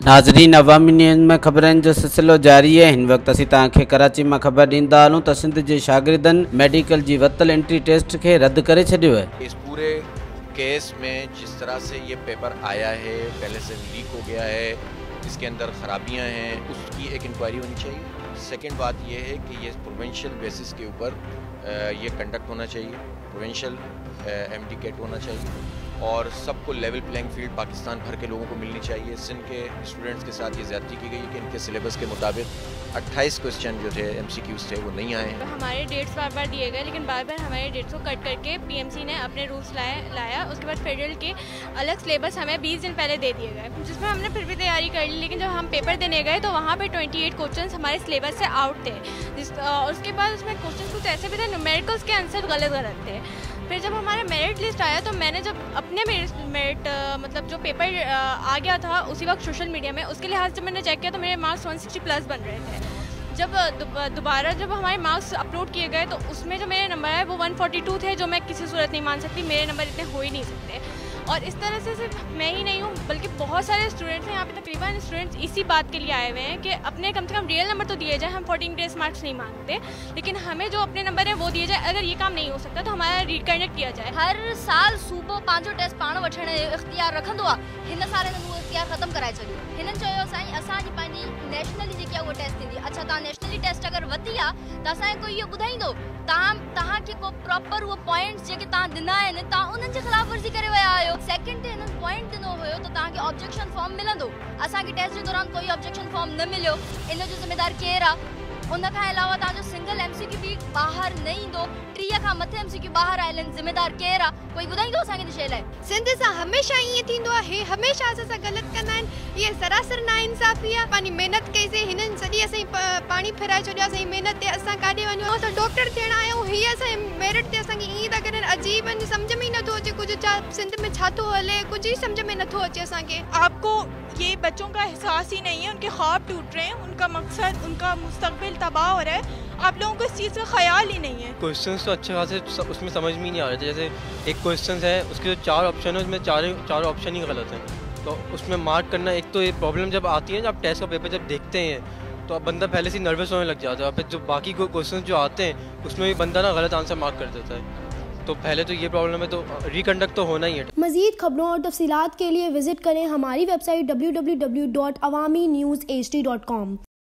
नाज़रीन, अवामी न्यूज़ में ख़बरनि जो सिलसिलो जारी है। हिन वक्त असीं तव्हांखे कराची में ख़बर ॾींदा हलूं त सिंध जे शागिर्दनि मेडिकल जी वरितल एंट्री टेस्ट के रद्द करे छॾियो है। इस पूरे केस में जिस तरह से ये पेपर आया है, पहले से लीक हो गया है, इसके अंदर खराबियां हैं, उसकी एक इंक्वायरी होनी चाहिए। सेकंड बात ये है कि ये प्रोविंशियल बेसिस के ऊपर ये कंडक्ट होना चाहिए, प्रोविंशियल MD-CAT होना चाहिए और सबको लेवल प्लेइंग फील्ड पाकिस्तान भर के लोगों को मिलनी चाहिए। सिंध के स्टूडेंट्स के साथ ये ज़्यादती की गई कि इनके सिलेबस के मुताबिक 28 क्वेश्चन जो थे MCQs थे वो नहीं आए हैं। हमारे डेट्स बार बार दिए गए, लेकिन बार बार हमारे डेट्स को कट करके PMC ने अपने रूल्स लाया। उसके बाद फेडरल के अलग सिलेबस हमें 20 दिन पहले दे दिए गए, जिसमें हमने फिर भी तैयारी कर ली। लेकिन जब हम पेपर देने गए तो वहाँ पर 28 क्वेश्चन हमारे सिलेबस से आउट थे। उसके बाद उसमें क्वेश्चन कुछ ऐसे भी थे, न्यूमेरिकल्स के आंसर गलत थे। फिर जब हमारा मेरिट लिस्ट आया तो मैंने जब अपने मेरिट मतलब जो पेपर आ गया था उसी वक्त सोशल मीडिया में, उसके लिहाज से मैंने चेक किया तो मेरे मार्क्स 160 प्लस बन रहे थे। जब दोबारा जब हमारे मार्क्स अपलोड किए गए तो उसमें जो मेरे नंबर है वो 142 थे, जो मैं किसी सूरत नहीं मान सकती। मेरे नंबर इतने हो ही नहीं सकते। और इस तरह से सिर्फ मैं ही नहीं हूँ बल्कि बहुत सारे स्टूडेंट्स हैं यहाँ पे। तकरीबन स्टूडेंट्स इसी बात के लिए आए हुए हैं कि अपने कम से कम रियल नंबर तो दिए जाए। हम 14 ग्रेस मार्क्स नहीं मांगते, लेकिन हमें जो अपने नंबर है वो दिए जाए। अगर ये काम नहीं हो सकता तो हमारा रीकंडक्ट किया जाए। हर साल सूबो पंहिंजो टेस्ट पाण वठण जो इख्तियार रखंदो आहे। हिन साल हिननि उहो इख्तियार ख़त्म कराए छॾियो। हिननि चयो साईं असांजी पंहिंजी नेशनली जेकी आहे उहा टेस्ट थींदी। अच्छा, तव्हां नेशनली टेस्ट अगरि वधी आहे त असांखे कोई इहो ॿुधाईंदो तव्हांखे को प्रॉपर उहो पॉइंट्स जेके तव्हां ॾिना आहिनि तव्हां उन्हनि जे ख़िलाफ़ वर्ज़ी करे विया आहियो। सेकंड ते हिननि पॉइंट ॾिनो हुयो त तव्हांखे ऑब्जेक्शन फॉर्म मिलंदो। असांखे टेस्ट जे दौरान कोई ऑब्जेक्शन फॉर्म न मिलियो। इन जो ज़िम्मेदार केरु आहे? उन खां अलावा तव्हांजो सिंगल MCQ बि ॿाहिरि न ईंदो। 30 खां मथे MCQ ॿाहिरि आयल आहिनि। ज़िम्मेदार केरु आहे? कोई ॿुधाईंदो असांखे हिन शइ लाइ? सिंध सां हमेशह ईअं थींदो आहे। हमेशह असां सां ग़लति कंदा आहिनि। इहे सरासर नाइंसाफ़ी आहे। पंहिंजी महिनत कईसीं, हिननि सॼी असांजी पाणी फिराए छॾियो। असांजी महिनत ते असां काॾे वञूं? असां डॉक्टर थियण आया आहियूं, हीअ असांजे मेरिट ते असांखे ईअं था करनि। अजीब आहिनि, सम्झ में ई नथो अचे कुझु सिंध में छा थो हले, कुझु ई सम्झ में नथो अचे असांखे। आपको ये बच्चों का एहसास ही नहीं है, उनके ख्वाब टूट रहे हैं, उनका मकसद, उनका मुस्तकबिल तबाह हो रहा है। आप लोगों को इस चीज़ का ख्याल ही नहीं है। क्वेश्चंस तो अच्छे खासे उसमें समझ में ही नहीं आ रहे थे। जैसे एक क्वेश्चन है, उसके जो 4 ऑप्शन है उसमें चार ऑप्शन ही गलत हैं। तो उसमें मार्क करना, एक तो ये प्रॉब्लम जब आती है, जब टेस्ट का पेपर जब देखते हैं तो अब बंदा पहले से नर्वस होने लग जाता है। फिर जो बाकी क्वेश्चन जो आते हैं उसमें भी बंदा ना गलत आंसर मार्क कर देता है। तो पहले तो ये प्रॉब्लम है, तो रिकंडक्ट तो होना ही है। मज़ीद खबरों और तफसीलात के लिए विजिट करें हमारी वेबसाइट www.awamiNewsHD.com।